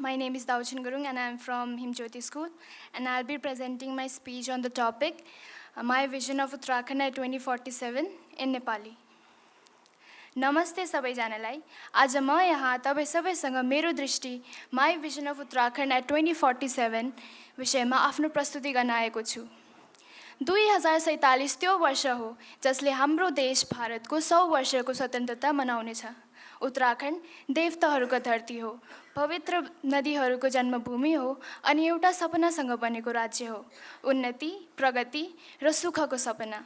My name is Daochin Gurung and I am from Himjyoti School, and I'll be presenting my speech on the topic My Vision of Uttarakhand at 2047 in Nepali. नमस्ते सबैजनालाई। आज म यहाँ तपाईँ सबैसँग मेरो दृष्टि my vision of Uttarakhand at 2047 विषयमा आफ्नो प्रस्तुति गर्न आएको छु। 2047 त्यो वर्ष हो जसले हाम्रो देश भारतको 100 वर्षको स्वतन्त्रता मनाउनेछ। उत्तराखण्ड देवताहरूको धरती हो, पवित्र नदीहरूको जन्मभूमि हो अनि एउटा सपनासँग बनेको राज्य हो, उन्नति, प्रगति र सुखको सपना।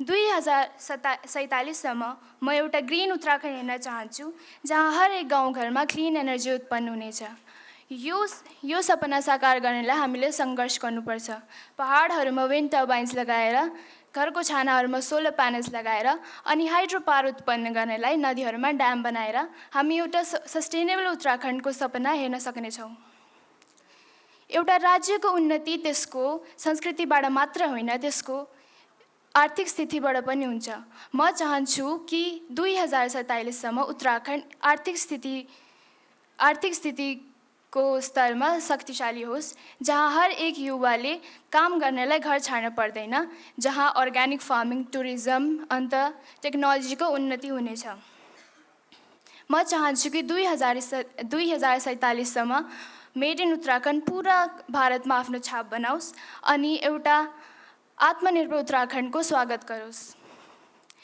2047 सम्म म एउटा ग्रीन उत्तराखण्ड हेर्न चाहन्छु जहाँ हरेक गाउँघरमा क्लिन एनर्जी उत्पन्न हुनेछ। यो सपना साकार गर्नलाई हामीले सङ्घर्ष गर्नुपर्छ। पहाडहरूमा विन्ड टर्बाइन्स लगाएर, घरको छानाहरूमा सोलर प्यानल्स लगाएर अनि हाइड्रो पावर उत्पन्न गर्नलाई नदीहरूमा ड्याम बनाएर हामी एउटा सस्टेनेबल उत्तराखण्डको सपना हेर्न सक्नेछौँ। एउटा राज्यको उन्नति त्यसको संस्कृतिबाट मात्र होइन, त्यसको आर्थिक स्थितिबाट पनि हुन्छ। म चाहन्छु कि 2047 सम्म उत्तराखण्ड आर्थिक स्थितिको स्तरमा शक्तिशाली होस्, जहाँ हर एक युवाले काम गर्नलाई घर छाड्न पर्दैन, जहाँ अर्ग्यानिक फार्मिङ, टुरिज्म अन्त टेक्नोलोजीको उन्नति हुनेछ। म चाहन्छु कि 2047 सम्म मेड इन उत्तराखण्ड पुरा भारतमा आफ्नो छाप बनाओस् अनि एउटा आत्मनिर्भर उत्तराखण्डको स्वागत गरोस्।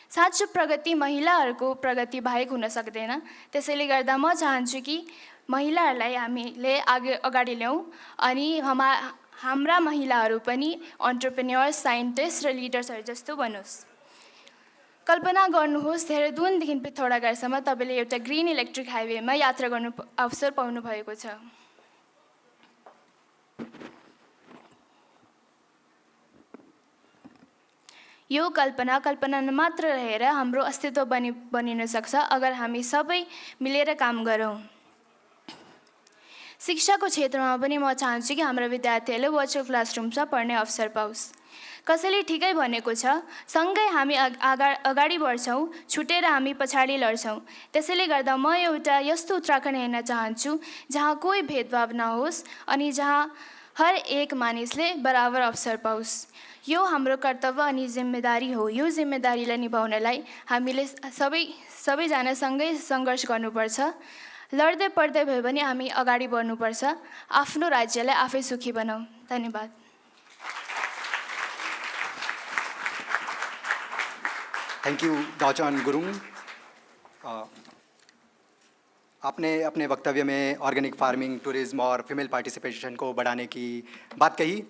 साँचो प्रगति महिलाहरूको प्रगति बाहेक हुन सक्दैन, त्यसैले गर्दा म चाहन्छु कि महिलाहरूलाई हामीले अगाडि ल्याउँ अनि हाम्रा महिलाहरू पनि एन्टरप्रेन्योर्स, साइन्टिस्ट र लिडर्सहरू जस्तो बनोस्। कल्पना गर्नुहोस्, देहरादुनदेखि पिथौरागढसम्म तपाईँले एउटा ग्रिन इलेक्ट्रिक हाइवेमा यात्रा गर्नु अवसर पाउनु भएको छ। यो कल्पना मात्र रहेर हाम्रो अस्तित्व बनिन सक्छ अगर हामी सबै मिलेर काम गरौँ। शिक्षाको क्षेत्रमा पनि म चाहन्छु कि हाम्रो विद्यार्थीहरूले भर्चुअल क्लासरुममा पढ्ने अवसर पाओस्। कसैले ठिकै भनेको छ, सँगै हामी अगाडि बढ्छौँ, छुटेर हामी पछाडि लड्छौँ। त्यसैले गर्दा म एउटा यस्तो उत्तराखण्ड हेर्न चाहन्छु जहाँ कोही भेदभाव नहोस् अनि जहाँ हर एक मानिसले बराबर अवसर पाओस्। यो हाम्रो कर्तव्य अनि जिम्मेदारी हो। यो जिम्मेदारीलाई निभाउनलाई हामीले सबैजना सँगै सङ्घर्ष गर्नुपर्छ। लड्दै पढ्दै भए पनि हामी अगाडि बढ्नुपर्छ। आफ्नो राज्यलाई आफै सुखी बनाऊ। धन्यवाद। Thank you Daochan Gurung. आपने अपने वक्तव्य में ऑर्गेनिक फार्मिंग, टूरिज्म और फीमेल पार्टिसिपेशन को बढ़ाने की बात कही।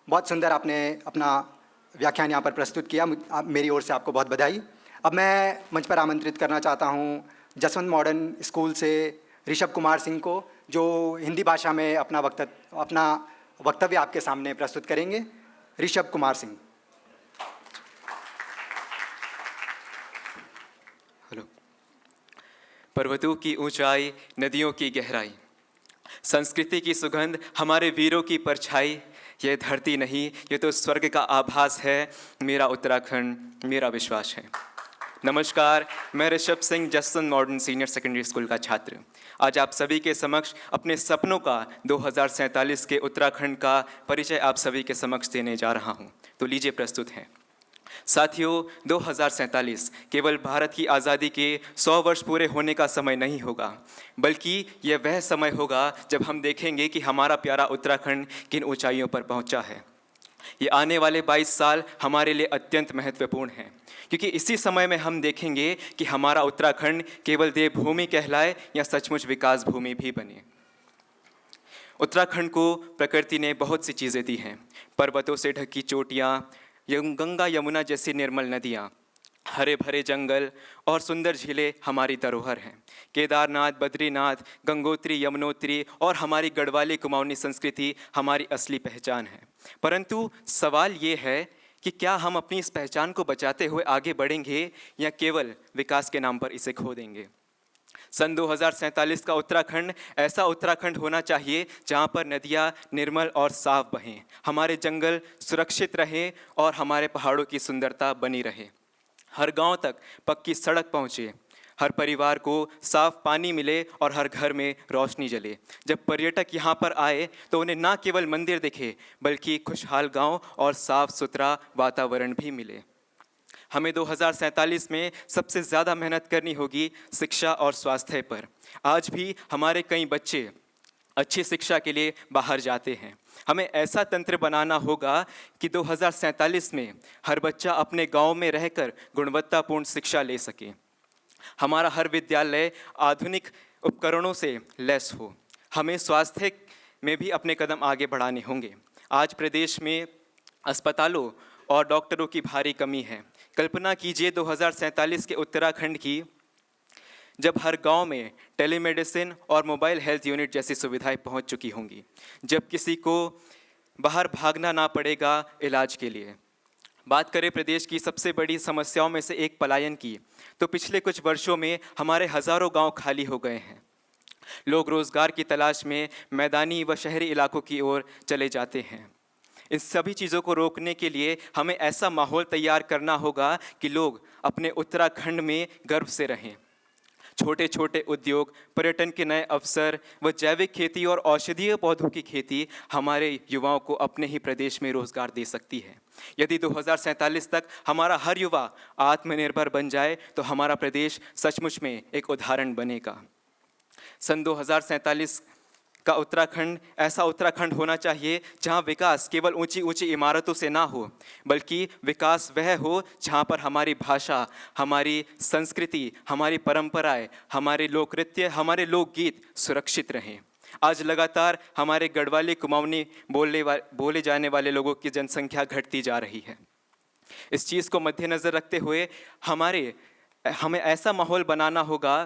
बहुत सुंदर आपने अपना व्याख्यान यहाँ पर प्रस्तुत किया। मेरी ओर से आपको बहुत बधाई। अब मैं मंच पर आमंत्रित करना चाहता हूँ जसवंत मॉडर्न स्कूल से ऋषभ कुमार सिंह को, जो हिंदी भाषा में अपना वक्तव्य आपके सामने प्रस्तुत करेंगे। ऋषभ कुमार सिंह। हेलो। पर्वतों की ऊंचाई, नदियों की गहराई, संस्कृति की सुगंध, हमारे वीरों की परछाई, ये धरती नहीं, ये तो स्वर्ग का आभास है। मेरा उत्तराखंड मेरा विश्वास है। नमस्कार, मैं Rishabh Singh, Jaswant modern senior secondary school का छात्र। आज आप सभी के समक्ष अपने सपनों का 2047 के उत्तराखंड का परिचय आप सभी के समक्ष देने जा रहा हूँ। तो लीजिए प्रस्तुत हैं। साथियों, 2047 केवल भारत की आज़ादी के 100 वर्ष पूरे होने का समय नहीं होगा, बल्कि यह वह समय होगा जब हम देखेंगे कि हमारा प्यारा उत्तराखंड किन ऊंचाइयों पर पहुंचा है। ये आने वाले 22 साल हमारे लिए अत्यंत महत्वपूर्ण हैं, क्योंकि इसी समय में हम देखेंगे कि हमारा उत्तराखंड केवल देवभूमि कहलाए या सचमुच विकास भूमि भी बने। उत्तराखंड को प्रकृति ने बहुत सी चीज़ें दी हैं। पर्वतों से ढकी चोटियाँ, गंगा यमुना जैसी निर्मल नदियाँ, हरे भरे जंगल और सुंदर झीलें हमारी धरोहर हैं। केदारनाथ, बद्रीनाथ, गंगोत्री, यमुनोत्री और हमारी गढ़वाली कुमाऊनी संस्कृति हमारी असली पहचान है। परंतु सवाल ये है कि क्या हम अपनी इस पहचान को बचाते हुए आगे बढ़ेंगे या केवल विकास के नाम पर इसे खो देंगे। सन 2047 का उत्तराखंड ऐसा उत्तराखंड होना चाहिए जहाँ पर नदियाँ निर्मल और साफ बहें, हमारे जंगल सुरक्षित रहें और हमारे पहाड़ों की सुंदरता बनी रहे। हर गांव तक पक्की सड़क पहुँचे, हर परिवार को साफ पानी मिले और हर घर में रोशनी जले। जब पर्यटक यहाँ पर आए तो उन्हें न केवल मंदिर दिखे बल्कि खुशहाल गांव और साफ सुथरा वातावरण भी मिले। हमें 2047 में सबसे ज़्यादा मेहनत करनी होगी शिक्षा और स्वास्थ्य पर। आज भी हमारे कई बच्चे अच्छी शिक्षा के लिए बाहर जाते हैं। हमें ऐसा तंत्र बनाना होगा कि 2047 में हर बच्चा अपने गांव में रहकर गुणवत्तापूर्ण शिक्षा ले सके। हमारा हर विद्यालय आधुनिक उपकरणों से लैस हो। हमें स्वास्थ्य में भी अपने कदम आगे बढ़ाने होंगे। आज प्रदेश में अस्पतालों और डॉक्टरों की भारी कमी है। कल्पना कीजिए 2047 के उत्तराखंड की, जब हर गांव में टेलीमेडिसिन और मोबाइल हेल्थ यूनिट जैसी सुविधाएं पहुंच चुकी होंगी, जब किसी को बाहर भागना ना पड़ेगा इलाज के लिए। बात करें प्रदेश की सबसे बड़ी समस्याओं में से एक पलायन की, तो पिछले कुछ वर्षों में हमारे हज़ारों गांव खाली हो गए हैं। लोग रोज़गार की तलाश में मैदानी व शहरी इलाकों की ओर चले जाते हैं। इन सभी चीज़ों को रोकने के लिए हमें ऐसा माहौल तैयार करना होगा कि लोग अपने उत्तराखंड में गर्व से रहें। छोटे छोटे उद्योग, पर्यटन के नए अवसर व जैविक खेती और औषधीय पौधों की खेती हमारे युवाओं को अपने ही प्रदेश में रोजगार दे सकती है। यदि 2047 तक हमारा हर युवा आत्मनिर्भर बन जाए तो हमारा प्रदेश सचमुच में एक उदाहरण बनेगा। सन 2047 का उत्तराखंड ऐसा उत्तराखंड होना चाहिए जहां विकास केवल ऊंची ऊंची इमारतों से ना हो, बल्कि विकास वह हो जहां पर हमारी भाषा, हमारी संस्कृति, हमारी परंपराएं, हमारे लोक नृत्य, हमारे लोकगीत सुरक्षित रहें। आज लगातार हमारे गढ़वाली कुमाऊनी बोले जाने वाले लोगों की जनसंख्या घटती जा रही है। इस चीज़ को मद्देनज़र रखते हुए हमें ऐसा माहौल बनाना होगा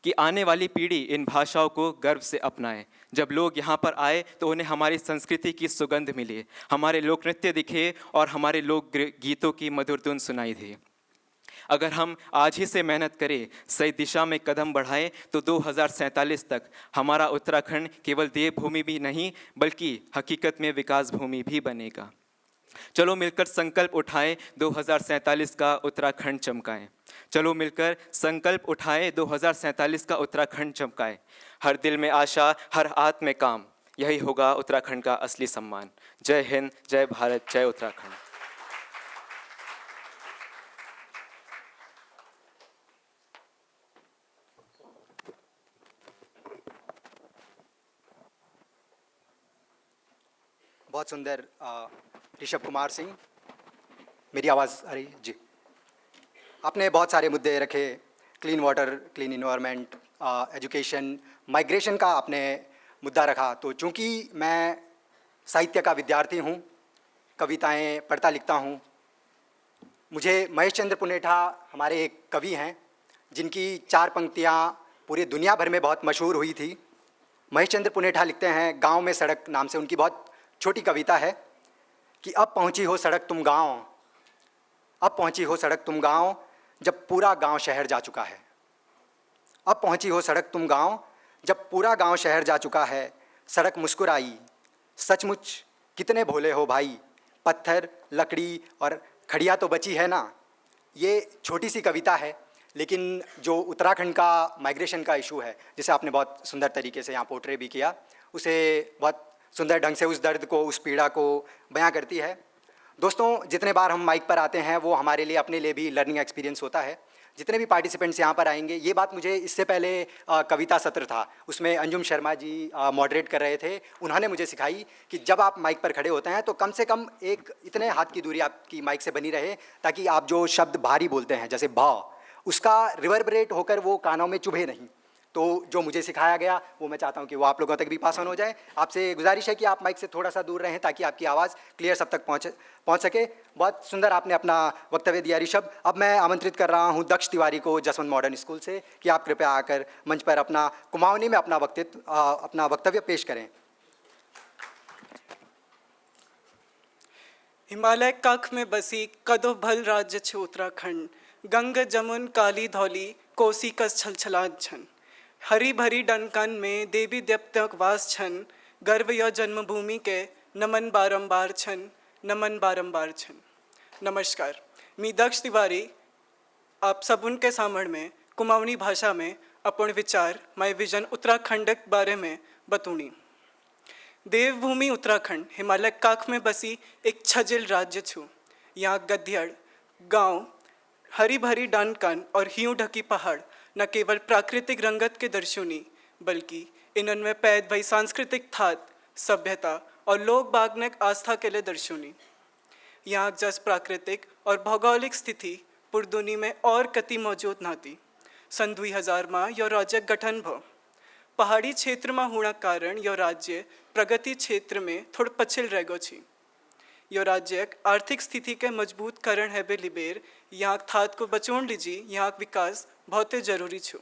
कि आने वाली पीढ़ी इन भाषाओं को गर्व से अपनाए। जब लोग यहाँ पर आए तो उन्हें हमारी संस्कृति की सुगंध मिले, हमारे लोक नृत्य दिखे और हमारे लोक गीतों की मधुर धुन सुनाई दे। अगर हम आज ही से मेहनत करें, सही दिशा में कदम बढ़ाएं तो 2047 तक हमारा उत्तराखंड केवल देवभूमि भी नहीं बल्कि हकीकत में विकास भूमि भी बनेगा। चलो मिलकर संकल्प उठाएं, 2047 का उत्तराखंड चमकाएं। चलो मिलकर संकल्प उठाएं, 2047 का उत्तराखंड चमकाएं। हर दिल में आशा, हर हाथ में काम, यही होगा उत्तराखंड का असली सम्मान। जय हिंद, जय भारत, जय उत्तराखंड। बहुत सुंदर ऋषभ कुमार सिंह। मेरी आवाज़ आ रही है जी? आपने बहुत सारे मुद्दे रखे, clean water, clean environment, education, migration का आपने मुद्दा रखा। तो चूँकि मैं साहित्य का विद्यार्थी हूँ, कविताएं पढ़ता लिखता हूँ, मुझे महेश चंद्र पुनेठा हमारे एक कवि हैं जिनकी 4 पंक्तियाँ पूरी दुनिया भर में बहुत मशहूर हुई थी। महेश चंद्र पुनेठा लिखते हैं, गाँव में सड़क नाम से उनकी बहुत छोटी कविता है कि अब पहुंची हो सड़क तुम गांव, अब पहुंची हो सड़क तुम गांव, जब पूरा गांव शहर जा चुका है। अब पहुंची हो सड़क तुम गांव, जब पूरा गांव शहर जा चुका है। सड़क मुस्कुराई, सचमुच कितने भोले हो भाई, पत्थर, लकड़ी और खड़िया तो बची है ना। ये छोटी सी कविता है, लेकिन जो उत्तराखंड का माइग्रेशन का इशू है, जिसे आपने बहुत सुंदर तरीके से यहाँ पोर्ट्रे भी किया, उसे बहुत सुंदर ढंग से उस दर्द को, उस पीड़ा को बयां करती है। दोस्तों, जितने बार हम माइक पर आते हैं वो हमारे लिए, अपने लिए भी लर्निंग एक्सपीरियंस होता है। जितने भी पार्टिसिपेंट्स यहाँ पर आएंगे, ये बात मुझे इससे पहले कविता सत्र था, उसमें अंजुम शर्मा जी मॉडरेट कर रहे थे, उन्होंने मुझे सिखाई कि जब आप माइक पर खड़े होते हैं तो कम से कम एक इतने हाथ की दूरी आपकी माइक से बनी रहे, ताकि आप जो शब्द भारी बोलते हैं जैसे भा, उसका रिवर्बरेट होकर वो कानों में चुभे नहीं। तो जो मुझे सिखाया गया वो मैं चाहता हूँ कि वो आप लोगों तक भी पास ऑन हो जाए। आपसे गुजारिश है कि आप माइक से थोड़ा सा दूर रहें ताकि आपकी आवाज़ क्लियर सब तक पहुँच सके। बहुत सुंदर आपने अपना वक्तव्य दिया ऋषभ। अब मैं आमंत्रित कर रहा हूँ दक्ष तिवारी को जसवंत मॉडर्न स्कूल से कि आप कृपया आकर मंच पर अपना कुमाऊनी में अपना वक्तव्य पेश करें। हिमालय कख में बसी कदो भल राज्य छ उत्तराखंड, गंग जमुन काली धौली कोसी कस छलछलात छन। हरी भरी डनकन में देवी देवतक वास छन, गर्व या जन्मभूमि के नमन बारंबार छन, नमन बारंबार छन। नमस्कार, मी दक्ष तिवारी आप सब उनके सामने में कुमाऊनी भाषा में अपन विचार माय विजन उत्तराखंड के बारे में बतूनी। देवभूमि उत्तराखंड हिमालय काख में बसी एक छजिल राज्य छू। यहाँ गद्यड़ गांव, हरी भरी डानकन और हियूं ढकी पहाड़ न केवल प्राकृतिक रंगत के दर्शनी बल्कि इनमें पैद भई सांस्कृतिक थात, सभ्यता और लोक बागनक आस्था के लिए दर्शनी। यहाँ जस प्राकृतिक और भौगोलिक स्थिति पुरदुनी में और कति मौजूद नाती। सन 2000 में यो राज्य गठन भो। पहाड़ी क्षेत्र में होना कारण यो राज्य प्रगति क्षेत्र में थोड़ पछिल रह गो छी। यो राज्य आर्थिक स्थिति के मजबूत करण है बे लिबेर यहाँ थात को बचोन लीजी यहाँ विकास बहुत जरूरी छू।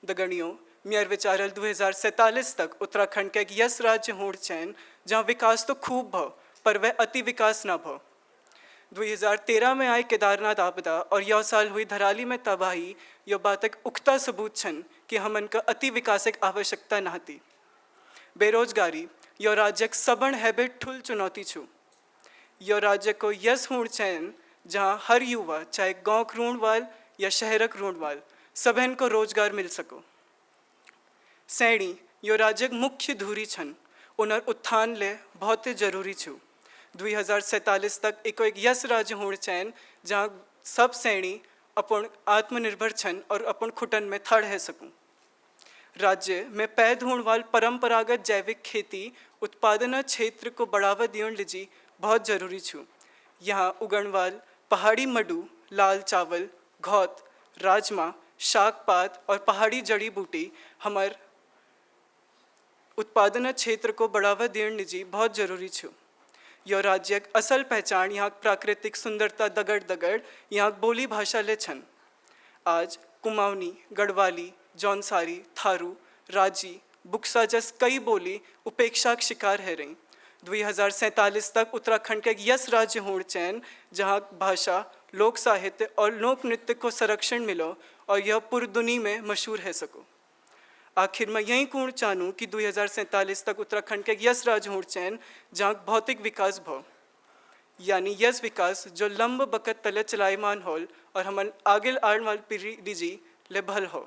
दगणियों मेयर विचारल 2047 तक उत्तराखंड के एक यस राज्य होड़ चैन जहाँ विकास तो खूब भो पर वह अति विकास न भो। 2013 में आए केदारनाथ आपदा और यह साल हुई धराली में तबाही यो बात एक उक्ता सबूत छन कि हमन का अति विकासक आवश्यकता नहती। बेरोजगारी यो राज्य सबन हैबिट ठुल चुनौती छू। यो राज्य को यस होड़ चैन जहाँ हर युवा चाहे गाँव रूणवाल या शहरक रूणवाल सबन को रोजगार मिल सको। सैणी यो राज्य मुख्य धुरी छन उनर उत्थान ले बहुत जरूरी छू। 2047 तक एक यस राज्य होड़ चैन जहाँ सब सैणी अपन आत्मनिर्भर छन और अपन खुटन में थड़ है सकूं। राज्य में पैद होने वाल परंपरागत जैविक खेती उत्पादन क्षेत्र को बढ़ावा दियोन लीजी बहुत जरूरी छू। यहाँ उगण वाल पहाड़ी मडू, लाल चावल, घौत, राजमा, शाक पात और पहाड़ी जड़ी बूटी हमार उत्पादन क्षेत्र को बढ़ावा देने लीजी बहुत जरूरी छू। यह राज्य असल पहचान यहाँ प्राकृतिक सुंदरता दगड़ दगड़ यहाँ बोली भाषा ले छन। आज कुमाऊनी, गढ़वाली, जौनसारी, थारू, राजी, बुक्सा जस कई बोली उपेक्षा का शिकार है रही। 2047 तक उत्तराखंड के एक यस राज्य होड़ चैन जहाँ भाषा, लोक साहित्य और लोक नृत्य को संरक्षण मिलो और यह पूरी दुनिया में मशहूर है सको। आखिर मैं यही कूण चाहूँ कि 2047 तक उत्तराखंड के यस राज्य होड़ चैन जहाँ भौतिक विकास भो, यानी यस विकास जो लंब बकत तले चलायमान होल और हमन आगे आने वाली पीढ़ी जी ले भल हो।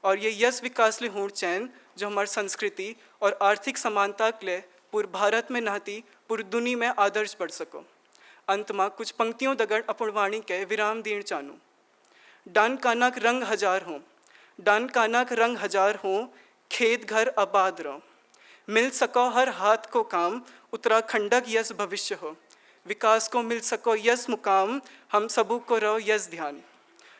और ये यस विकास ले होड़ चैन जो हमारी संस्कृति और आर्थिक समानता के लिए पूरे भारत में नहती पूरी दुनिया में आदर्श बढ़ सको। अंत में कुछ पंक्तियों दगड़ अपन वाणी के विराम दीण चाहूँ। डान कानक रंग हजार हों, डान कानक रंग हजार हों, खेत घर आबाद रहो। मिल सको हर हाथ को काम, उत्तराखंडक यस भविष्य हो। विकास को मिल सको यस मुकाम, हम सबू को रहो यस ध्यान।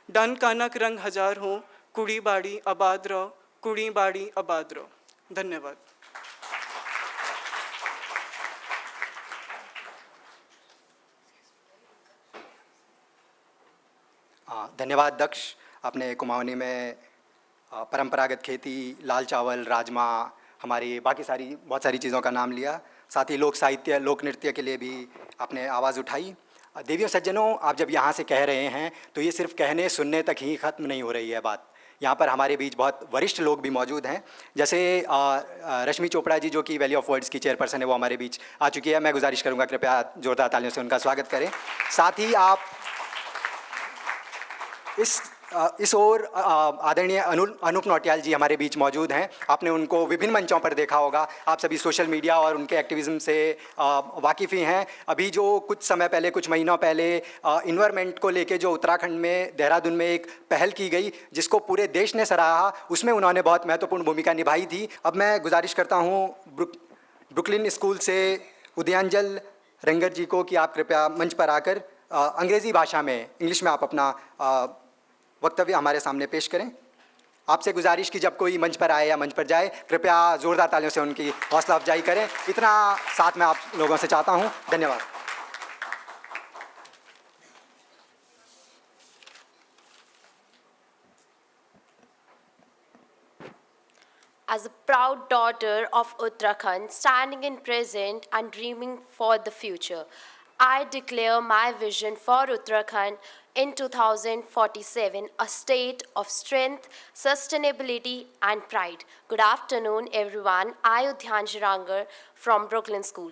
डान कानक रंग हजार हों, कुड़ी बाड़ी आबाद रहो, कुड़ी बाड़ी आबाद रहो। धन्यवाद। धन्यवाद दक्ष। आपने कुमाऊनी में परंपरागत खेती, लाल चावल, राजमा, हमारी बाकी बहुत सारी चीज़ों का नाम लिया। साथ ही लोक साहित्य, लोक नृत्य के लिए भी आपने आवाज़ उठाई। देवियों सज्जनों, आप जब यहाँ से कह रहे हैं तो ये सिर्फ कहने सुनने तक ही ख़त्म नहीं हो रही है बात। यहाँ पर हमारे बीच बहुत वरिष्ठ लोग भी मौजूद हैं, जैसे रश्मि चोपड़ा जी जो कि वैली ऑफ वर्ड्स की चेयरपर्सन है, वो हमारे बीच आ चुकी है। मैं गुजारिश करूँगा कृपया जोरदार तालियों से उनका स्वागत करें। साथ ही आप इस ओर आदरणीय अनूप नौटियाल जी हमारे बीच मौजूद हैं। आपने उनको विभिन्न मंचों पर देखा होगा। आप सभी सोशल मीडिया और उनके एक्टिविज़म से वाकिफ़ ही हैं। अभी जो कुछ समय पहले, कुछ महीनों पहले इन्वायरमेंट को लेके जो उत्तराखंड में, देहरादून में एक पहल की गई जिसको पूरे देश ने सराहा, उसमें उन्होंने बहुत महत्वपूर्ण भूमिका निभाई थी। अब मैं गुजारिश करता हूँ ब्रुकलिन स्कूल से उदयांजल रंगर जी को कि आप कृपया मंच पर आकर अंग्रेज़ी भाषा में, इंग्लिश में आप अपना वक्तव्य हमारे सामने पेश करें। आपसे गुजारिश कि जब कोई मंच पर आए या मंच पर जाए, कृपया ज़ोरदार तालियों से उनकी हौसला अफजाई करें। इतना साथ मैं आप लोगों से चाहता हूं। धन्यवाद। As a proud daughter of Uttarakhand, standing in present and dreaming for the future, I declare my vision for Uttarakhand in 2047, a state of strength, sustainability and pride. Good afternoon everyone, I Udhyanshi Rangar from Brooklyn School.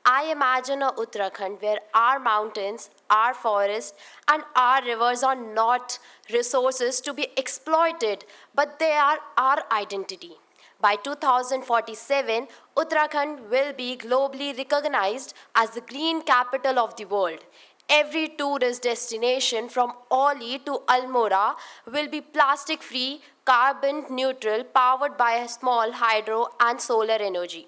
I imagine a Uttarakhand where our mountains, our forests, and our rivers are not resources to be exploited, but they are our identity. By 2047, Uttarakhand will be globally recognized as the green capital of the world. Every tourist destination from Oli to Almora will be plastic free, carbon neutral, powered by a small hydro and solar energy.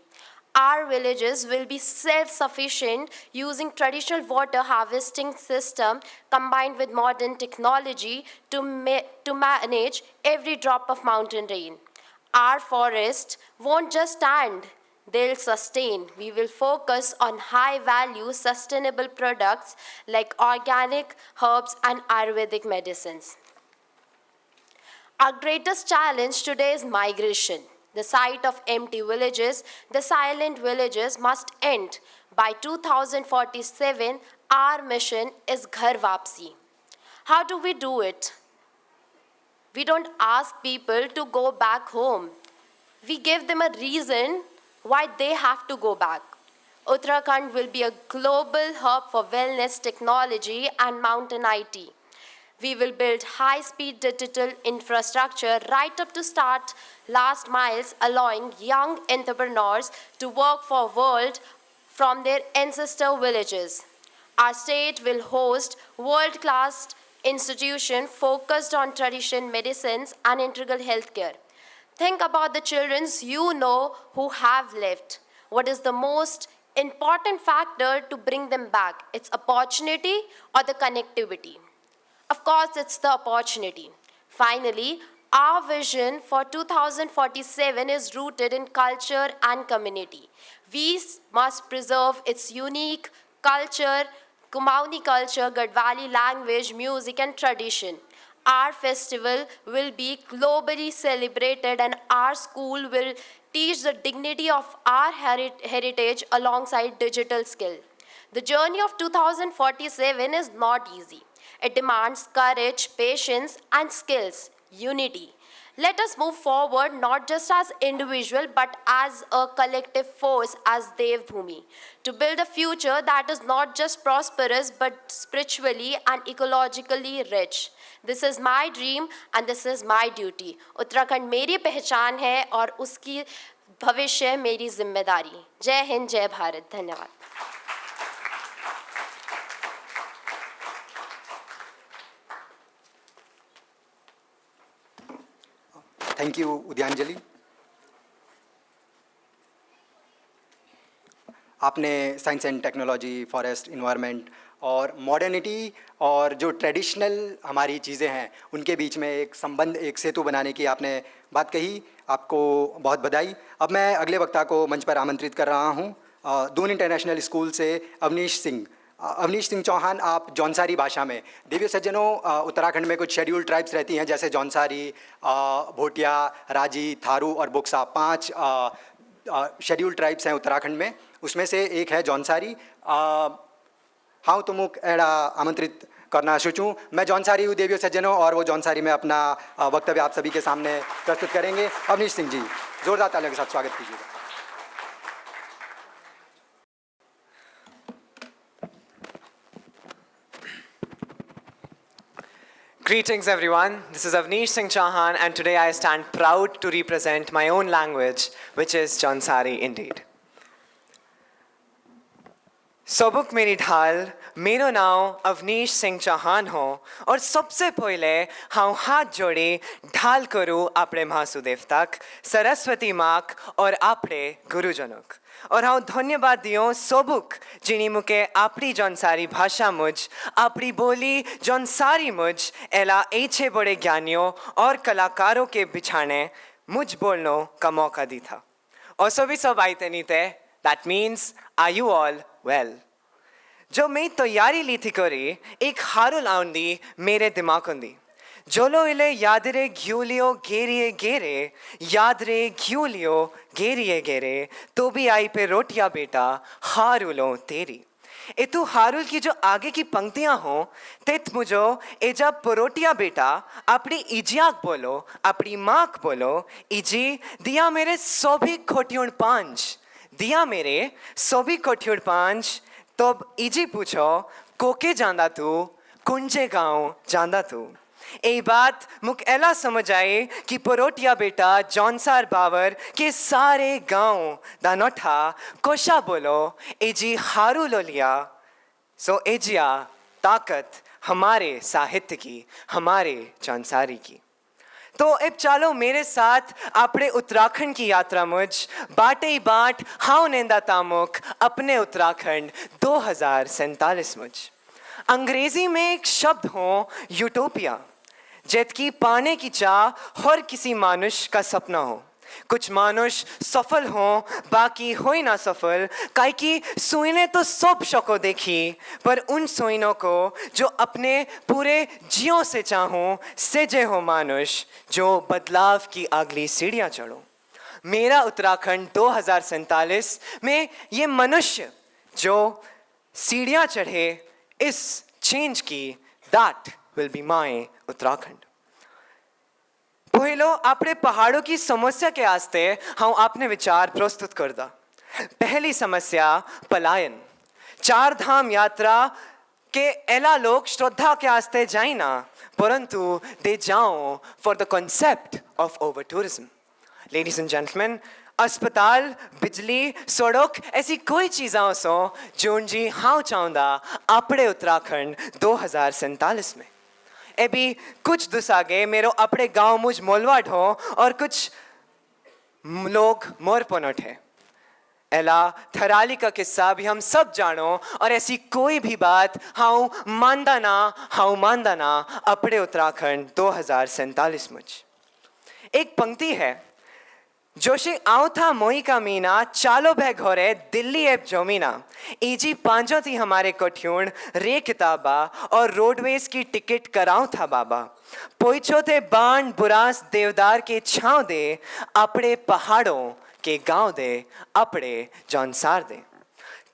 Our villages will be self-sufficient using traditional water harvesting system combined with modern technology to manage every drop of mountain rain. Our forests won't just stand, they'll sustain. We will focus on high-value sustainable products like organic herbs and Ayurvedic medicines. Our greatest challenge today is migration. The sight of empty villages, the silent villages must end. By 2047, our mission is Ghar Vapsi. How do we do it? We don't ask people to go back home. We give them a reason why they have to go back. Uttarakhand will be a global hub for wellness technology and mountain IT. We will build high-speed digital infrastructure right up to start last miles, allowing young entrepreneurs to work for world from their ancestor villages. Our state will host world-class institutions focused on tradition medicines and integral healthcare. Think about the children you know who have left. What is the most important factor to bring them back? It's opportunity or the connectivity? Of course, it's the opportunity. Finally, our vision for 2047 is rooted in culture and community. We must preserve its unique culture, Kumaoni culture, Gadwali language, music, and tradition. Our festival will be globally celebrated, and our school will teach the dignity of our heritage alongside digital skill. The journey of 2047 is not easy. It demands courage, patience, and skills, unity. Let us move forward not just as individual but as a collective force as Dev Bhumi to build a future that is not just prosperous but spiritually and ecologically rich. This is my dream and this is my duty. Uttarakhand मेरी पहचान है और उसकी भविष्य मेरी जिम्मेदारी. जय हिंद, जय भारत. धन्यवाद. Thank you Udayanjali. आपने science and technology, forest, environment और मॉडर्निटी और जो ट्रेडिशनल हमारी चीज़ें हैं उनके बीच में एक संबंध, एक सेतु बनाने की आपने बात कही. आपको बहुत बधाई. अब मैं अगले वक्ता को मंच पर आमंत्रित कर रहा हूँ. दून इंटरनेशनल स्कूल से अवनीश सिंह चौहान. आप जौनसारी भाषा में, देवियों सज्जनों, उत्तराखंड में कुछ शेड्यूल ट्राइब्स रहती हैं जैसे जौनसारी, भोटिया, राजी, थारू और बुक्सा. 5 शेड्यूल ट्राइब्स हैं उत्तराखंड में. उसमें से एक है जौनसारी. हाँ तुमुक एड़ा आमंत्रित करना सोचूं. मैं जौनसारी हूँ देवियों सज्जनों, और वो जौनसारी में अपना वक्तव्य आप सभी के सामने प्रस्तुत करेंगे. अवनीश सिंह जी, जोरदार तालियों के साथ स्वागत कीजिएगा. Greetings everyone, this is Avnish Singh Chauhan and today I stand proud to represent my own language, which is Jaunsari indeed. सबुक मेरी ढाल, मेरो नाव अवनीश सिंह चौहान हो और सबसे पहले हाँ हाथ जोड़े ढाल करूँ आपणे महासुदेव तक, सरस्वती माक और आपणे गुरुजनक. और हाँ धन्यवाद दियो सबुक जिनी मुके आपड़ी जौनसारी भाषा मुझ, आपड़ी बोली जौनसारी मुझ एला एछे बड़े ज्ञानियों और कलाकारों के बिछाने मुझ बोलनो का मौका दी था. और सभी सब आयते नीते, that means are you all well? जो मैं तैयारी ली थी करी एक हारुल आउंदी मेरे दिमाग उंदी. जोलो इले याद रे घ्यूलियो गेरिए गेरे, याद रे घ्यूलियो गेरिए गेरे, तो भी आई पे रोटियां बेटा हारुलो तेरी. ए तू हारुल की जो आगे की पंक्तियां हो तेत मुझो ए जब परोटिया बेटा अपनी इजियाक बोलो, अपनी माक बोलो, इजी दिया मेरे सभी खोटियों पांच, दिया मेरे सोबी कोठ्युड़ पांच तब इजी पूछो कोके जांदा तू कुंजे गाँव जांदा तू ए बात मुक एला समझ आए कि परोटिया बेटा जॉनसार बावर के सारे गांव दानोठा कोशा बोलो एजी हारू लोलिया सो एजिया ताकत हमारे साहित्य की हमारे जॉनसारी की। तो अब चालो मेरे साथ अपने उत्तराखंड की यात्रा मुझ बाटे ही बाट हाउ नेंदा तामुक अपने उत्तराखंड 2047 मुझ। अंग्रेजी में एक शब्द हो यूटोपिया जेत की पाने की चाह हर किसी मानुष का सपना हो। कुछ मानुष सफल हो बाकी हो ही ना सफल काहे कि सुइने तो सब शको देखी पर उन सुइनों को जो अपने पूरे जियों से चाहूं सेजे हो मानुष जो बदलाव की अगली सीढ़ियां चढ़ो। मेरा उत्तराखंड 2047 में ये मनुष्य जो सीढ़ियां चढ़े इस चेंज की that will be my Uttarakhand. पहिलो आपने पहाड़ों की समस्या के आस्ते हम आपने विचार प्रस्तुत करदा। पहली समस्या पलायन। चार धाम यात्रा के एला लोग श्रद्धा के आस्ते जाए ना परंतु दे जाओ for the concept of over tourism. Ladies and gentleman अस्पताल बिजली सड़क ऐसी कोई चीज़ों सो जो जी हाँ चाहूँदा अपने उत्तराखंड 2047 में। अभी कुछ दिस आगे मेरो अपने गांव मुझ मोलवाड हो और कुछ लोग मोर पनट है एला थराली का किस्सा भी हम सब जानो और ऐसी कोई भी बात हाउ मानदा ना अपने उत्तराखंड 2047 मुझ। एक पंक्ति है जोशी आओ था मोई का मीना चालो भै घोरे दिल्ली एप जोमीना इजी पांचों थी हमारे कोठ्यूण रे किताबा और रोडवेज की टिकट कराऊं था बाबा पोइछो थे बाण बुरास देवदार के छांव दे अपने पहाड़ों के गांव दे अपने जौनसार दे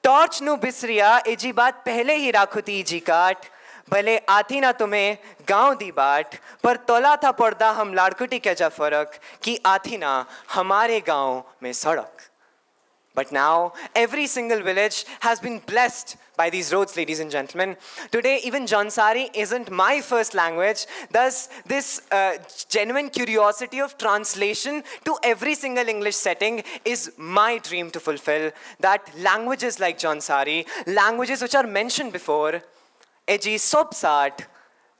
टॉर्च नु बिसरिया इजी बात पहले ही राखू थी इजी काट भले आती ना तुम्हें गांव दी बाट पर तोला था पर्दा हम लाड़कुटी के जा फर्क कि आती ना हमारे गांव में सड़क। But now every single village has been blessed by these roads, ladies and gentlemen. Today even Jaunsari isn't my first language. Thus this genuine curiosity of translation to every single English setting is my dream to fulfill. That languages like Jaunsari, languages which are mentioned before, एजी सब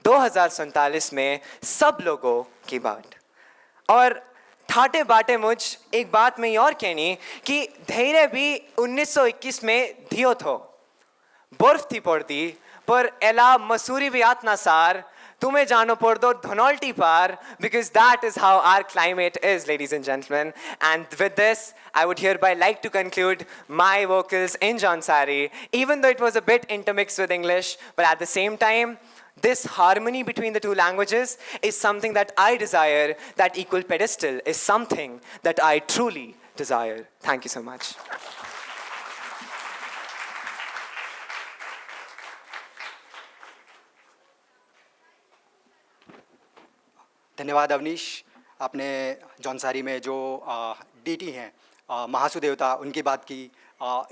2047 में सब लोगों की बात। और ठाटे बाटे मुझ एक बात में और कहनी कि धैर्य भी 1921 में धियो थो बर्फ थी पड़ती पर एला मसूरी भी आत ना सार तुम्हें जानो पड़ दो धनौल्टी पार because that is how our climate is, ladies and gentlemen. And with this, I would hereby like to conclude my vocals in Jaunsari, even though it was a bit intermixed with English, but at the same time, this harmony between the two languages is something that I desire, that equal pedestal is something that I truly desire. Thank you so much. धन्यवाद अवनीश। आपने जौनसारी में जो DT हैं महासु देवता उनकी बात की।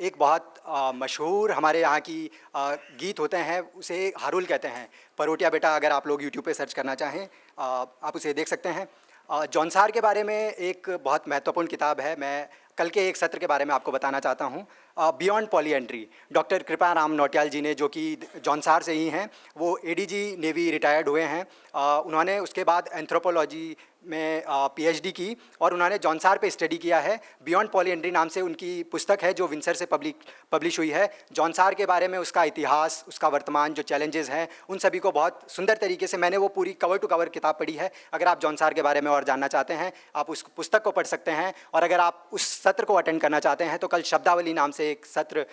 एक बहुत मशहूर हमारे यहाँ की गीत होते हैं, उसे हारुल कहते हैं। परोटिया बेटा अगर आप लोग यूट्यूब पे सर्च करना चाहें आप उसे देख सकते हैं। जौनसार के बारे में एक बहुत महत्वपूर्ण किताब है, मैं कल के एक सत्र के बारे में आपको बताना चाहता हूँ। बियॉन्ड पॉलीएंट्री, डॉक्टर कृपाराम नौटियाल जी ने, जो कि जौनसार से ही हैं, वो एडीजी नेवी रिटायर्ड हुए हैं। उन्होंने उसके बाद एंथ्रोपोलॉजी में पीएचडी की और उन्होंने जौनसार पे स्टडी किया है। बियॉन्ड पॉलीएंट्री नाम से उनकी पुस्तक है जो विंसर से पब्लिश हुई है। जौनसार के बारे में, उसका इतिहास, उसका वर्तमान जो चैलेंजेस हैं, उन सभी को बहुत सुंदर तरीके से, मैंने वो पूरी कवर टू कवर किताब पढ़ी है। अगर आप जौनसार के बारे में और जानना चाहते हैं आप उस पुस्तक को पढ़ सकते हैं। और अगर आप उस सत्र को अटेंड करना चाहते हैं तो कल शब्दावली नाम से एक सत्र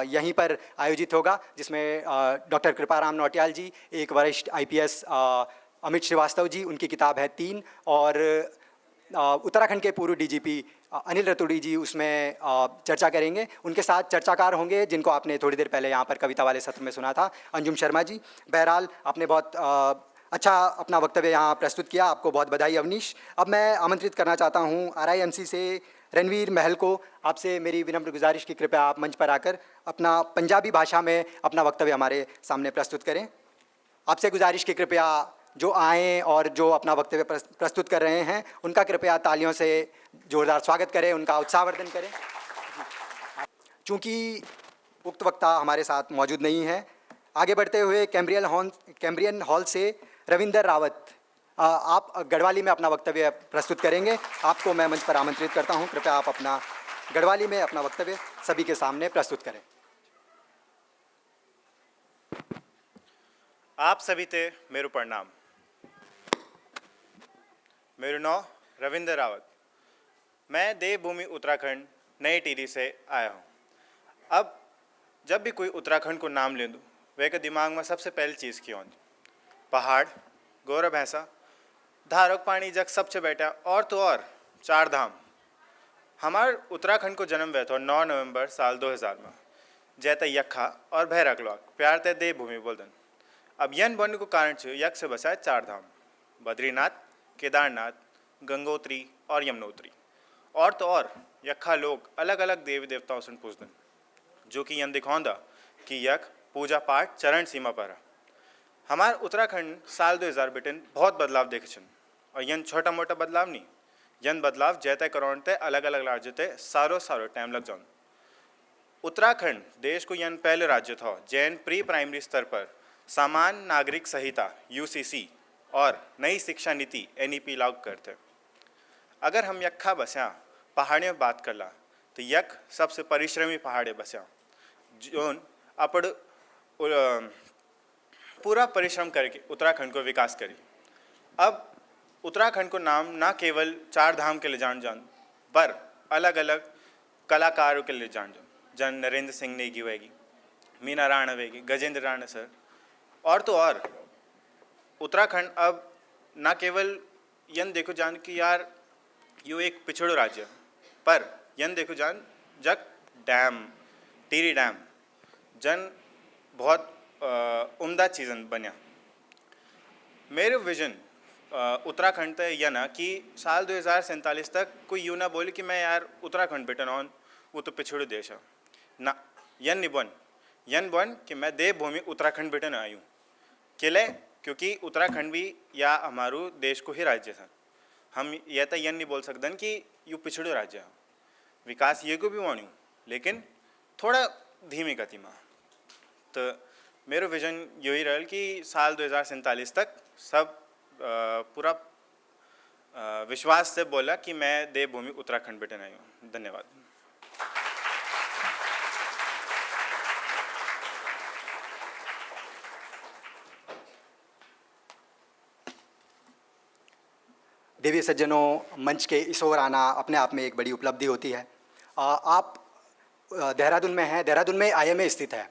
यहीं पर आयोजित होगा, जिसमें डॉक्टर कृपाराम नौटियाल जी, एक वरिष्ठ आईपीएस अमित श्रीवास्तव जी, उनकी किताब है 3, और उत्तराखंड के पूर्व डीजीपी अनिल रतूड़ी जी उसमें चर्चा करेंगे। उनके साथ चर्चाकार होंगे जिनको आपने थोड़ी देर पहले यहाँ पर कविता वाले सत्र में सुना था, अंजुम शर्मा जी। बहरहाल आपने बहुत अच्छा अपना वक्तव्य यहाँ प्रस्तुत किया, आपको बहुत बधाई अवनीश। अब मैं आमंत्रित करना चाहता हूँ RIMC से रणवीर महल को आपसे मेरी विनम्र गुजारिश की कृपया आप मंच पर आकर अपना पंजाबी भाषा में अपना वक्तव्य हमारे सामने प्रस्तुत करें। आपसे गुजारिश की कृपया जो आएँ और जो अपना वक्तव्य प्रस्तुत कर रहे हैं उनका कृपया तालियों से जोरदार स्वागत करें, उनका उत्साहवर्धन करें। चूँकि उक्त वक्ता हमारे साथ मौजूद नहीं है, आगे बढ़ते हुए कैम्ब्रियन हॉल से रविंदर रावत आप गढ़वाली में अपना वक्तव्य प्रस्तुत करेंगे। आपको मैं मंच पर आमंत्रित करता हूं, कृपया आप अपना गढ़वाली में अपना वक्तव्य सभी के सामने प्रस्तुत करें। आप सभी ते मेरू प्रणाम। मेरू नाम रविंदर रावत। मैं देवभूमि उत्तराखंड नई टिहरी से आया हूँ। अब जब भी कोई उत्तराखंड को नाम ले दूँ, वे के दिमाग में सबसे पहली चीज़ की होती पहाड़, गौरव भैंसा, धारक पानी जग सबसे बैठा और तो और 4 धाम। हमारे उत्तराखंड को जन्म हुआ था 9 नवंबर साल 2000 में। जैते यक्खा और भैरकलॉक प्यार ते देवभूमि बोलदन। अब यन बनने को कारण यक से बसाए 4 धाम: बद्रीनाथ, केदारनाथ, गंगोत्री और यमुनोत्री। और तो और यक्खा लोग अलग अलग देवी देवताओं से पूजदन, जो कि यन दिखाऊंदा कि यक पूजा पाठ चरण सीमा पर है। हमारे उत्तराखंड साल 2000 बिटिन बहुत बदलाव देखे छन, और यन छोटा मोटा बदलाव नहीं, यन बदलाव जैते करोड़ ते अलग अलग राज्य ते सारो टाइम लग जाऊँ। उत्तराखंड देश को यन पहले राज्य था जैन प्री प्राइमरी स्तर पर समान नागरिक संहिता UCC और नई शिक्षा नीति NEP लागू करते। अगर हम यक्खा बस्या पहाड़ियों में बात करला तो यक सबसे परिश्रमी पहाड़े बस्या, जोन अपड़ पूरा परिश्रम करके उत्तराखंड को विकास करी। अब उत्तराखंड को नाम ना केवल 4 धाम के लिए जान पर अलग अलग कलाकारों के लिए जान जन नरेंद्र सिंह नेगी होगी, मीना राणा होगी, गजेंद्र राणा सर। और तो और उत्तराखंड अब ना केवल यन देखो जान कि यार यो एक पिछड़ो राज्य, पर यन देखो जान जग डैम, टिहरी डैम जन बहुत उम्दा चीज़न बनिया। मेरे विजन उत्तराखंड तय यह ना कि साल 2047 तक कोई यूँ ना बोले कि मैं यार उत्तराखंड बेटन ऑन, वो तो पिछड़ो देश है ना। यन नहीं बन, यन बन कि मैं देवभूमि उत्तराखंड बेटन आई हूँ। किले क्योंकि उत्तराखंड भी या हमारू देश को ही राज्य था। हम यह तो यन नहीं बोल सकते कि यू पिछड़ो राज्य है। विकास ये को भी वाणू, लेकिन थोड़ा धीमी गति में। तो मेरा विजन यही रहा कि साल 2047 तक सब पूरा विश्वास से बोला कि मैं देवभूमि उत्तराखंड बेटन आई हूँ। धन्यवाद। देवी सज्जनों, मंच के इस ओर आना अपने आप में एक बड़ी उपलब्धि होती है। आप देहरादून में हैं, देहरादून में IMA स्थित है।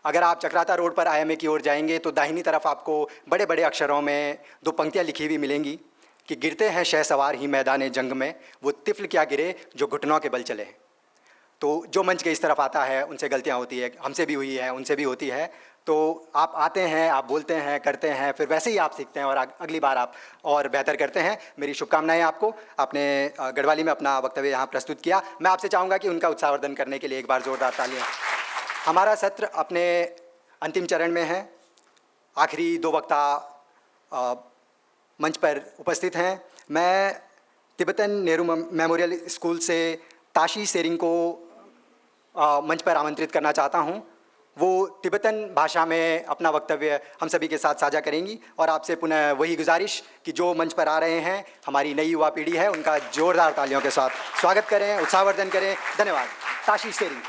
अगर आप चक्राता रोड पर IMA की ओर जाएंगे तो दाहिनी तरफ आपको बड़े बड़े अक्षरों में 2 पंक्तियां लिखी हुई मिलेंगी कि गिरते हैं शहसवार ही मैदान जंग में, वो तिफल क्या गिरे जो घुटनों के बल चले। तो जो मंच के इस तरफ आता है उनसे गलतियां होती है, हमसे भी हुई है, उनसे भी होती है। तो आप आते हैं, आप बोलते हैं, करते हैं, फिर वैसे ही आप सीखते हैं और अगली बार आप और बेहतर करते हैं। मेरी शुभकामनाएं आपको। आपने गढ़वाली में अपना वक्तव्य यहाँ प्रस्तुत किया। मैं आपसे चाहूँगा कि उनका उत्साहवर्धन करने के लिए एक बार ज़ोरदार तालियां। हमारा सत्र अपने अंतिम चरण में है। आखिरी 2 वक्ता मंच पर उपस्थित हैं। मैं तिब्बतन नेहरू मेमोरियल स्कूल से ताशी सेरिंग को मंच पर आमंत्रित करना चाहता हूं। वो तिब्बतन भाषा में अपना वक्तव्य हम सभी के साथ साझा करेंगी और आपसे पुनः वही गुजारिश कि जो मंच पर आ रहे हैं, हमारी नई युवा पीढ़ी है, उनका जोरदार तालियों के साथ स्वागत करें, उत्साहवर्धन करें। धन्यवाद। Tashi Tsering.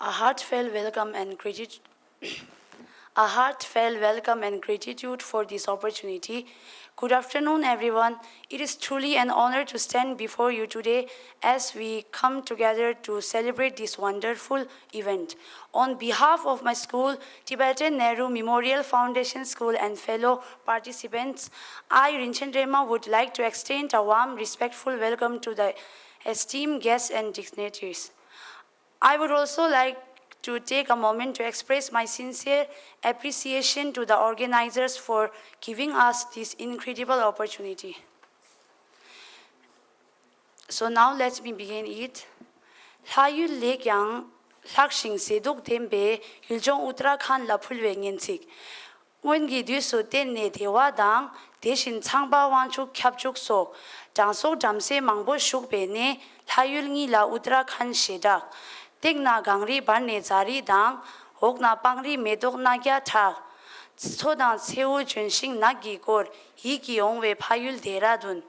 A heartfelt welcome and gratitude for this opportunity. Good afternoon, everyone. It is truly an honor to stand before you today as we come together to celebrate this wonderful event. On behalf of my school, Tibetan Nehru Memorial Foundation School, and fellow participants, I, Rinchen Rema, would like to extend a warm, respectful welcome to the esteemed guests and dignitaries. I would also like to take a moment to express my sincere appreciation to the organizers for giving us this incredible opportunity. So now let me begin it. Layu Lekyang Lakshing Seduk Tembe Yuljong Uttarakhand La Phulwe Ngensik. When gi du so ten ne dewa dang deshin changba wanchu kyapchuk sok jangsok jamse mangbo shuk be ne layul ngi la Uttarakhand shedak tekna gangri ban ne jari dang hokna pangri medok na gya thak chodang seu junshing nagi kor hi ki ong we phayul deradun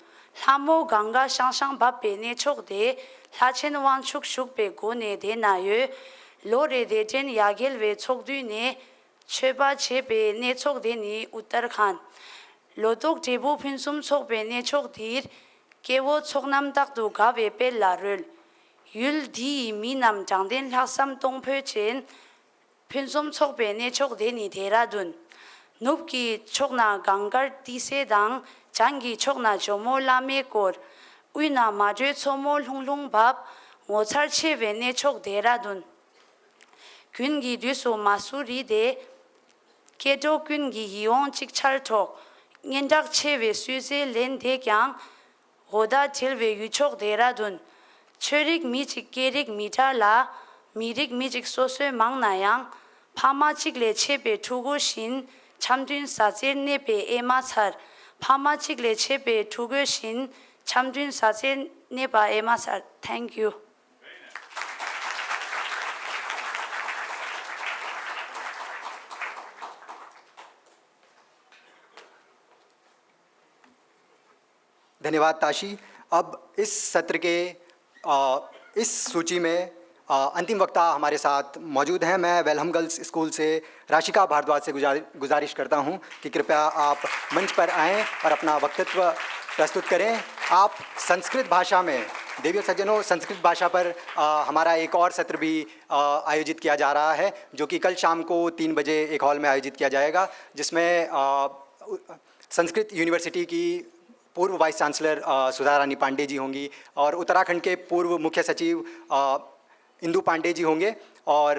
lamo ganga shangshang bab be ne chok de lachen wanchuk shuk be go ne de na ye lore de ten yagel we chok du ne Cheba Chebe ne chok deni Uttarakhand. Lodok Jebu Pinsum chok be ne chok dir kewo chok nam tak du ga be pe la rul. Yul di mi nam jang den laksam tong phe chen Pinsum chok be ne chok deni Dehradun. Nup ki chok na gangar ti se dang jangi chok na jomo la me kor. Uina ma jwe chomo lung lung bab ngo char che be ne chok Dehradun. Güngi düso masuri de Kedo güngi hiyon chik chal tok, ngendak che ve suze len de kyang, goda til ve yuchok Dehradun. Chörik mi chik gerik mita la, mirik mi chik soswe mang nayang, pama chik le che pe tugu shin, chamdun sazer ne pe ema char, pama chik le che pe tugu shin, chamdun sazer ne pa ema char. Thank you. धन्यवाद ताशी। अब इस सत्र के इस सूची में अंतिम वक्ता हमारे साथ मौजूद हैं। मैं वेलहम गर्ल्स स्कूल से राशिका भारद्वाज से गुजारिश करता हूं कि कृपया आप मंच पर आएं और अपना वक्तव्य प्रस्तुत करें। आप संस्कृत भाषा में, देवियों सज्जनों, संस्कृत भाषा पर हमारा एक और सत्र भी आयोजित किया जा रहा है, जो कि कल शाम को 3 बजे एक हॉल में आयोजित किया जाएगा, जिसमें संस्कृत यूनिवर्सिटी की पूर्व वाइस चांसलर सुधा रानी पांडे जी होंगी और उत्तराखंड के पूर्व मुख्य सचिव इंदु पांडे जी होंगे और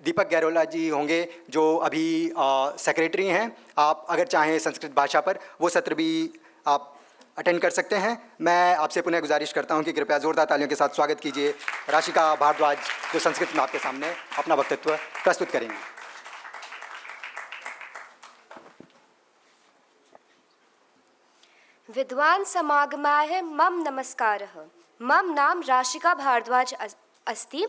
दीपक गैरोला जी होंगे, जो अभी सेक्रेटरी हैं। आप अगर चाहें संस्कृत भाषा पर वो सत्र भी आप अटेंड कर सकते हैं। मैं आपसे पुनः गुजारिश करता हूं कि कृपया ज़ोरदार तालियों के साथ स्वागत कीजिए राशिका भारद्वाज, जो संस्कृत में आपके सामने अपना वक्तव्य प्रस्तुत करेंगी। विद्वान् समागमाय मम नमस्कारः। मम नाम राशिका भारद्वाज अस्ति।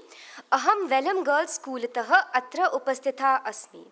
अहं वेलहम गर्ल्स स्कूलतः अत्र उपस्थिता अस्मि।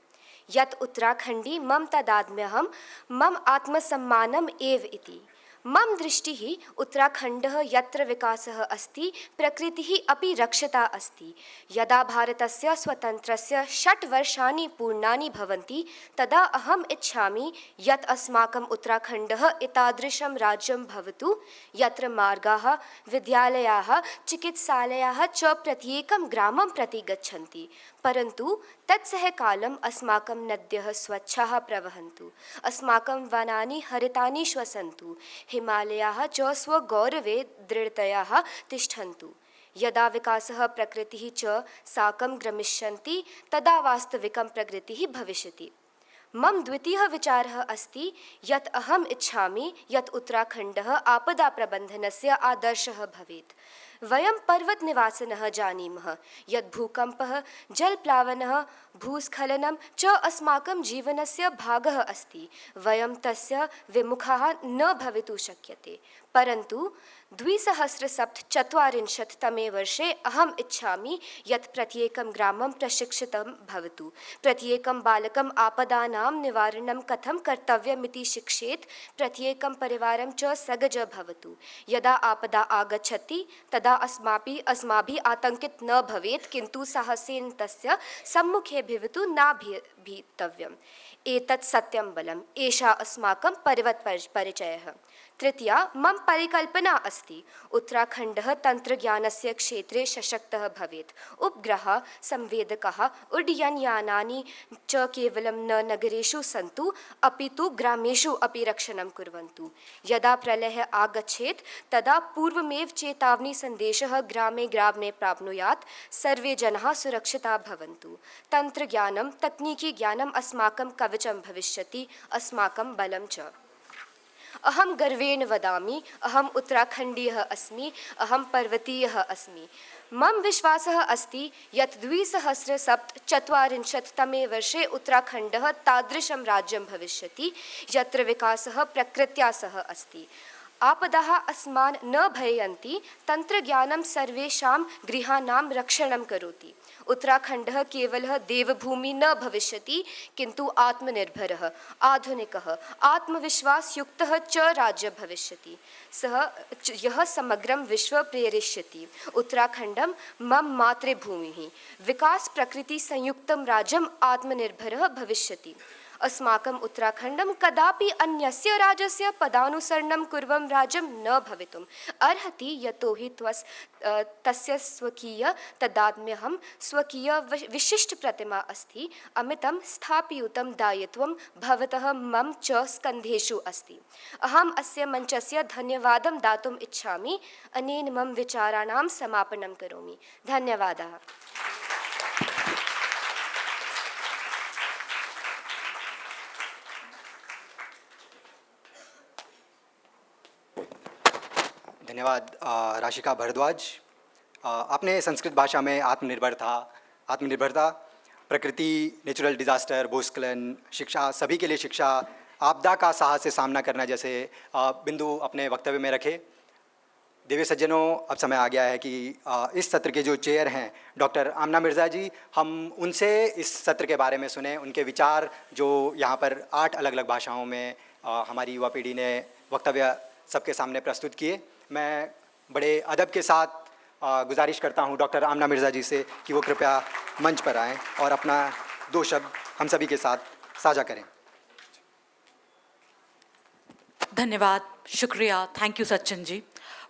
यत् उत्तराखण्डी मम तदात्म्यहं मम आत्मसम्मानम् एव इति। मम दृष्टिः उत्तराखण्डः यत्र विकासः अस्ति, प्रकृतिः अपि रक्षिता अस्ति। यदा भारतस्य स्वतन्त्रस्य 6 वर्षाणि पूर्णानि भवन्ति, तदा अहम् इच्छामि यत् अस्माकम् उत्तराखण्डः एतादृशं राज्यं भवतु, यत्र मार्गाः, विद्यालयाः, चिकित्सालयाः च प्रत्येकं ग्रामं प्रति गच्छन्ति। परन्तु तत्सह कालम् अस्माकं नद्यः स्वच्छाः प्रवहन्तु, अस्माकं वनानि हरितानि श्वसन्तु, हिमालयाः च स्वगौरवे दृढतया तिष्ठन्तु। यदा विकासः प्रकृतिः च साकं गमिष्यन्ति, तदा वास्तविकं प्रगतिः भविष्यति। मम द्वितीयः विचारः अस्ति यत् अहम् इच्छामि यत् उत्तराखण्डः आपदाप्रबन्धनस्य आदर्शः भवेत्। वयं पर्वतनिवासिनः जानीमः यत् भूकम्पः, जलप्लावनः, भूस्खलनं च अस्माकं जीवनस्य भागः अस्ति। वयं तस्य विमुखाः न भवितुं शक्यते। परन्तु 2047 तमे वर्षे अहम् इच्छामि यत् प्रत्येकं ग्रामं प्रशिक्षितं भवतु, प्रत्येकं बालकम् आपदानां निवारणं कथं कर्तव्यमिति शिक्षेत्, प्रत्येकं परिवारं च सजग भवतु। यदा आपदा आगच्छति तदा अस्माभिः आतङ्कित न भवेत्, किन्तु साहसेन तस्य सम्मुखे भवितुं न भीतव्यम्। एतत् सत्यं बलम्, एषा अस्माकं पर्वतपरिचयः। तृतीया मम परिकल्पना अस्ति उत्तराखण्डः तन्त्रज्ञानस्य क्षेत्रे सशक्तः भवेत्। उपग्रहः, संवेदकः, उड्डयनयानानि च केवलं न नगरेषु सन्तु, अपि तु ग्रामेषु अपि रक्षणं कुर्वन्तु। यदा प्रलयः आगच्छेत् तदा पूर्वमेव चेतावनी सन्देशः ग्रामे ग्रामे प्राप्नुयात् सर्वे जनाः सुरक्षिताः भवन्तु। तन्त्रज्ञानं तकनीकीज्ञानम् अस्माकं कवचं भविष्यति, अस्माकं बलं च। अहं गर्वेण वदामि, अहम् उत्तराखण्डीयः अस्मि, अहं पर्वतीयः अस्मि। मम विश्वासः अस्ति यत् 2047 तमे वर्षे उत्तराखण्डः तादृशं राज्यं भविष्यति यत्र विकासः प्रकृत्या सह अस्ति। आपदाः अस्मान् न भयन्ति, तन्त्रज्ञानं सर्वेषां गृहाणां रक्षणं करोति। उत्तराखण्डः केवलः देवभूमिः न भविष्यति, किन्तु आत्मनिर्भरः, आधुनिकः, आत्मविश्वासयुक्तः च राज्यः भविष्यति, यः समग्रं विश्वं प्रेरयिष्यति। उत्तराखण्डं मम मातृभूमिः, विकासप्रकृतिसंयुक्तं राज्यम् आत्मनिर्भरः भविष्यति। अस्माकम् उत्तराखण्डं कदापि अन्यस्य राज्यस्य पदानुसरणं कुर्वं राज्यं न भवितुम् अर्हति, यतोहि तस्य स्वकीय तदात्म्यहं स्वकीय विशिष्टप्रतिमा अस्ति। अमितं स्थापयितुं दायित्वं भवतः मम च स्कन्धेषु अस्ति। अहम् अस्य मञ्चस्य धन्यवादं दातुम् इच्छामि। अनेन मम विचाराणां समापनं करोमि। धन्यवादः। धन्यवाद राशिका भारद्वाज। आपने संस्कृत भाषा में आत्मनिर्भरता, प्रकृति, नेचुरल डिज़ास्टर, भूस्खलन, शिक्षा, सभी के लिए शिक्षा, आपदा का साहस से सामना करना जैसे बिंदु अपने वक्तव्य में रखे। देवी सज्जनों, अब समय आ गया है कि इस सत्र के जो चेयर हैं डॉक्टर आमना मिर्ज़ा जी, हम उनसे इस सत्र के बारे में सुने, उनके विचार जो यहाँ पर 8 अलग अलग भाषाओं में हमारी युवा पीढ़ी ने वक्तव्य सबके सामने प्रस्तुत किए। मैं बड़े अदब के साथ गुजारिश करता हूँ डॉक्टर आमना मिर्ज़ा जी से कि वो कृपया मंच पर आएँ और अपना 2 शब्द हम सभी के साथ साझा करें। धन्यवाद, शुक्रिया, थैंक यू सचिन जी।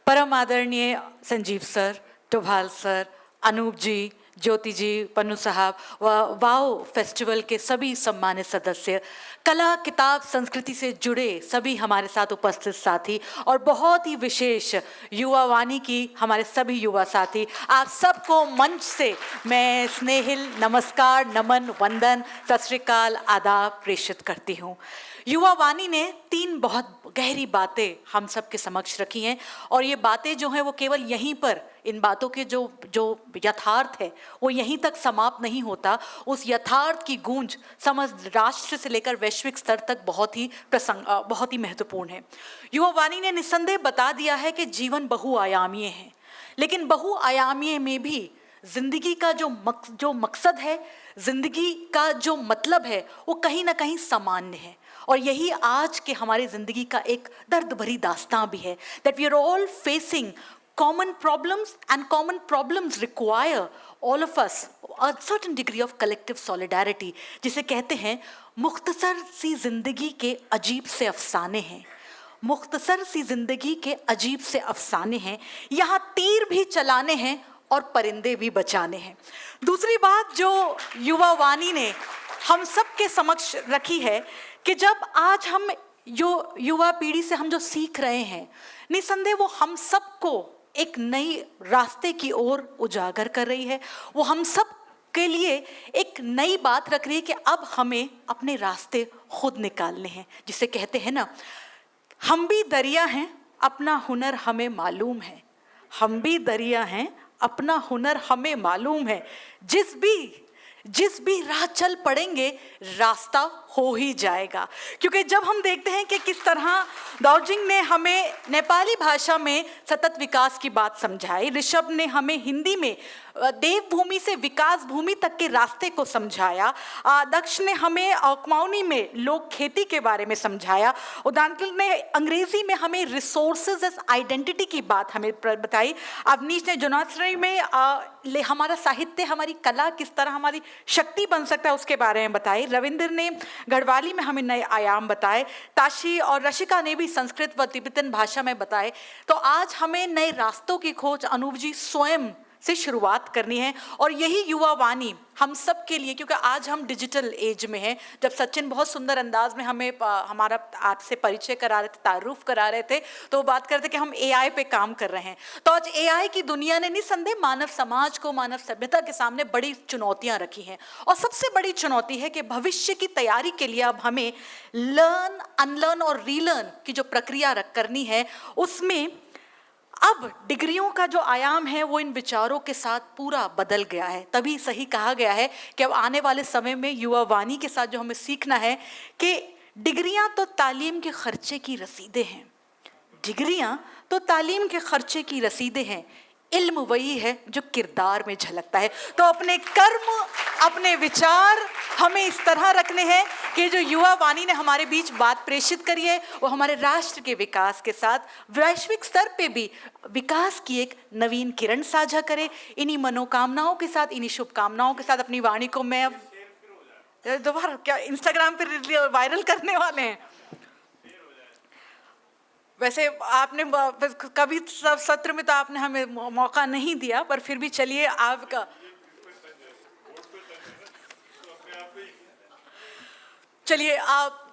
परम आदरणीय संजीव सर, डोभाल सर, अनूप जी, ज्योति जी, पन्नू साहब व वाओ फेस्टिवल के सभी सम्मानित सदस्य, कला, किताब, संस्कृति से जुड़े सभी हमारे साथ उपस्थित साथी और बहुत ही विशेष युवा वाणी की हमारे सभी युवा साथी, आप सबको मंच से मैं स्नेहिल नमस्कार, नमन, वंदन, सत श्री अकाल, आदाब प्रेषित करती हूँ। युवा वाणी ने 3 बहुत गहरी बातें हम सब के समक्ष रखी हैं और ये बातें जो हैं वो केवल यहीं पर, इन बातों के जो यथार्थ है वो यहीं तक समाप्त नहीं होता। उस यथार्थ की गूंज समस्त राष्ट्र से लेकर वैश्विक स्तर तक बहुत ही महत्वपूर्ण है। युवा वाणी ने निस्संदेह बता दिया है कि जीवन बहुआयामीय है, लेकिन बहुआयामीय में भी जिंदगी का जो मकसद है, जिंदगी का जो मतलब है, वो कहीं ना कहीं सामान्य है। और यही आज के हमारी ज़िंदगी का एक दर्द भरी दास्तां भी है, that we are all facing common problems and common problems require all of us a certain degree of collective solidarity, जिसे कहते हैं मुख्तसर सी ज़िंदगी के अजीब से अफसाने हैं, मुख्तसर सी ज़िंदगी के अजीब से अफसाने हैं, यहाँ तीर भी चलाने हैं और परिंदे भी बचाने हैं। दूसरी बात जो युवा वाणी ने हम सब के समक्ष रखी है कि जब आज हम युवा पीढ़ी से हम जो सीख रहे हैं, निसंदेह वो हम सबको एक नई रास्ते की ओर उजागर कर रही है। वो हम सब के लिए एक नई बात रख रही है कि अब हमें अपने रास्ते खुद निकालने हैं, जिसे कहते हैं ना, हम भी दरिया हैं, अपना हुनर हमें मालूम है। हम भी दरिया हैं, अपना हुनर हमें मालूम है। जिस भी राह चल पड़ेंगे रास्ता हो ही जाएगा। क्योंकि जब हम देखते हैं कि किस तरह दार्जिलिंग ने हमें नेपाली भाषा में सतत विकास की बात समझाई, ऋषभ ने हमें हिंदी में देवभूमि से विकास भूमि तक के रास्ते को समझाया, दक्ष ने हमें कुमाऊनी में लोक खेती के बारे में समझाया, उदानकिल ने अंग्रेजी में हमें रिसोर्सेज एज आइडेंटिटी की बात हमें बताई, अवनीश ने जुनाश्रय में हमारा साहित्य, हमारी कला किस तरह हमारी शक्ति बन सकता है उसके बारे में बताई, रविंद्र ने गढ़वाली में हमें नए आयाम बताए, ताशी और रशिका ने भी संस्कृत व तिब्बतन भाषा में बताए। तो आज हमें नए रास्तों की खोज अनूप जी स्वयं से शुरुआत करनी है। और यही युवा वाणी हम सब के लिए, क्योंकि आज हम डिजिटल एज में हैं। जब सचिन बहुत सुंदर अंदाज में हमें हमारा आपसे परिचय करा रहे थे, तारुफ करा रहे थे, तो वो बात करते कि हम एआई पे काम कर रहे हैं। तो आज एआई की दुनिया ने निसंदेह मानव समाज को, मानव सभ्यता के सामने बड़ी चुनौतियां रखी हैं। और सबसे बड़ी चुनौती है कि भविष्य की तैयारी के लिए अब हमें लर्न, अनलर्न और रीलर्न की जो प्रक्रिया करनी है, उसमें अब डिग्रियों का जो आयाम है वो इन विचारों के साथ पूरा बदल गया है। तभी सही कहा गया है कि अब आने वाले समय में युवा वाणी के साथ जो हमें सीखना है कि डिग्रियां तो तालीम के खर्चे की रसीदें हैं, डिग्रियां तो तालीम के खर्चे की रसीदें हैं, इल्म वही है जो किरदार में झलकता है। तो अपने कर्म, अपने विचार हमें इस तरह रखने हैं कि जो युवा वाणी ने हमारे बीच बात प्रेषित करी है वो हमारे राष्ट्र के विकास के साथ वैश्विक स्तर पे भी विकास की एक नवीन किरण साझा करे। इन्हीं मनोकामनाओं के साथ, इन्हीं शुभकामनाओं के साथ अपनी वाणी को मैं अब दोबारा क्या इंस्टाग्राम पे वायरल करने वाले हैं। वैसे आपने कभी सत्र में तो आपने हमें मौका नहीं दिया, पर फिर भी चलिए आपका चलिए आप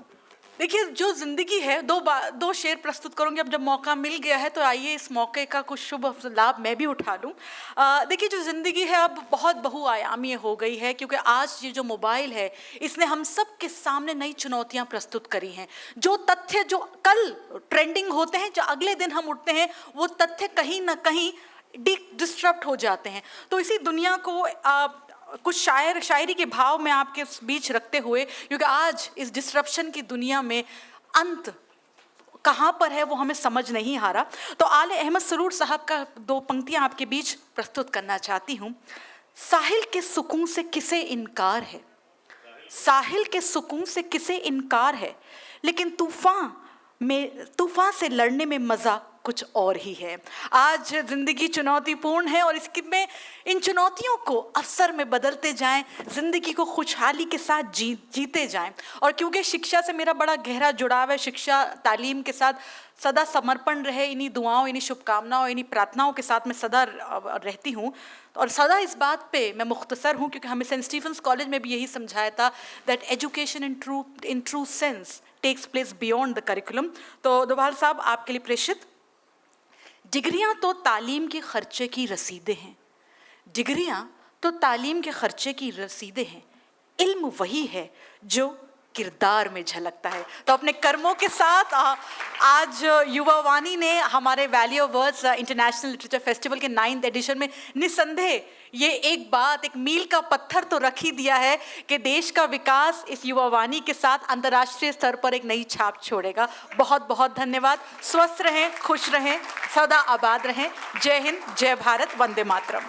देखिए, जो जिंदगी है, दो शेर प्रस्तुत करूंगी। अब जब मौका मिल गया है तो आइए इस मौके का कुछ शुभ लाभ मैं भी उठा लूं। देखिए, जो जिंदगी है अब बहुत बहुआयामी हो गई है, क्योंकि आज ये जो मोबाइल है इसने हम सब के सामने नई चुनौतियां प्रस्तुत करी हैं। जो तथ्य जो कल ट्रेंडिंग होते हैं, जो अगले दिन हम उठते हैं, वो तथ्य कहीं ना कहीं डिस्टर्ब हो जाते हैं। तो इसी दुनिया को कुछ शायरी के भाव में आपके बीच रखते हुए, क्योंकि आज इस डिस्ट्रप्शन की दुनिया में अंत कहाँ पर है वो हमें समझ नहीं आ रहा, तो आले अहमद सरूर साहब का दो पंक्तियां आपके बीच प्रस्तुत करना चाहती हूँ। साहिल के सुकून से किसे इनकार है, साहिल के सुकून से किसे इनकार है, लेकिन तूफान से लड़ने में मज़ा कुछ और ही है। आज जिंदगी चुनौतीपूर्ण है और इसकी में इन चुनौतियों को अवसर में बदलते जाएं, जिंदगी को खुशहाली के साथ जीते जाएं। और क्योंकि शिक्षा से मेरा बड़ा गहरा जुड़ाव है, शिक्षा तालीम के साथ सदा समर्पण रहे, इन्हीं दुआओं, इन्हीं शुभकामनाओं, इन्हीं प्रार्थनाओं के साथ मैं सदा रहती हूँ। और सदा इस बात पे मैं मुख्तसर हूँ, क्योंकि हमें सेंट स्टीफेंस कॉलेज में भी यही समझाया था that education in true sense takes place beyond the curriculum. तो दोभाल साहब आपके लिए प्रेषित। डिग्रियां तो तालीम के खर्चे की रसीदें हैं, डिग्रियां तो तालीम के खर्चे की रसीदें हैं, इल्म वही है जो किरदार में झलकता है। तो अपने कर्मों के साथ आज युवा वाणी ने हमारे valley of words international literature festival के 9th एडिशन में निसंदेह ये एक बात, एक मील का पत्थर तो रख ही दिया है कि देश का विकास इस युवा वाणी के साथ अंतर्राष्ट्रीय स्तर पर एक नई छाप छोड़ेगा। बहुत बहुत धन्यवाद। स्वस्थ रहें, खुश रहें, सदा आबाद रहें। जय हिंद, जय भारत, वंदे मातरम।